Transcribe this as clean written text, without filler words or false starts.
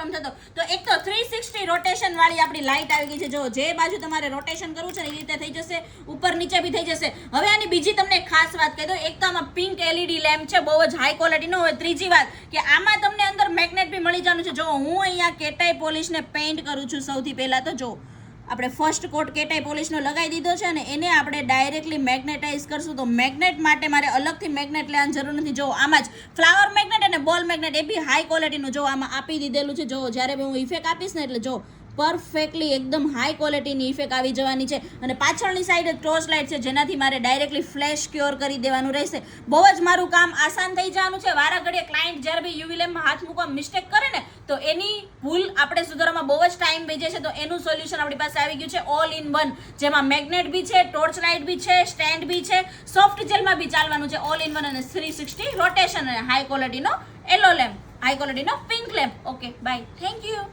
Problem થતો. તો એક તો 360 રોટેશન વાળી આપણી લાઇટ આવી ગઈ છે. જો જે બાજુ તમારે રોટેશન કરવું છે ને એ રીતે થઈ જશે, ઉપર નીચે બી થઈ જશે. હવે આની બીજી તમને ખાસ વાત કહી દઉં, એક તો આમાં પિંક LED લેમ્પ છે, બહુ જ હાઈ ક્વોલિટીનો. હવે ત્રીજી વાત કે આમાં તમને અંદર મેગ્નેટ બી મળી જવાનું છે. જો હું અહીંયા કેટાઈ પોલિશને પેઇન્ટ કરું છું, સૌથી પહેલાં તો જો આપણે ફર્સ્ટ કોટ કેટાઈ પોલિશનો લગાવી દીધો છે અને એને આપણે ડાયરેક્ટલી મેગ્નેટાઇઝ કરશું. તો મેગ્નેટ માટે મારે અલગથી મેગ્નેટ લેવાની જરૂર નથી. જો આમાં જ ફ્લાવર મેગ્નેટ અને બોલ મેગ્નેટ એ બી હાઈ ક્વોલિટીનું જો આમાં આપી દીધેલું છે. જો જ્યારે હું ઇફેક્ટ આપીશ ને એટલે જો પરફેક્ટલી એકદમ હાઈ ક્વોલિટીની ઇફેક્ટ આવી જવાની છે. અને પાછળની સાઈડ ટોર્ચ લાઇટ છે, જેનાથી મારે ડાયરેક્ટલી ફ્લેશ ક્યોર કરી દેવાનું રહેશે. બહુ જ મારું કામ આસાન થઈ જવાનું છે. વારા ઘડીએ ક્લાયન્ટ જ્યારે બી યુવી લેમ્પમાં હાથ મૂકવા મિસ્ટેક કરે ને તો એની ભૂલ આપણે સુધારવામાં બહુ જ ટાઈમ બેજે છે. તો એનું સોલ્યુશન આપણી પાસે આવી ગયું છે ઓલ ઇન વન, જેમાં મેગ્નેટ બી છે, ટોર્ચ લાઇટ બી છે, સ્ટેન્ડ બી છે, સોફ્ટ જેલમાં બી ચાલવાનું છે. ઓલ ઇન વન અને 360 રોટેશન અને હાઈ ક્વોલિટીનો યલો લેમ્પ, હાઈ ક્વોલિટીનો pink lamp. Okay bye, thank you.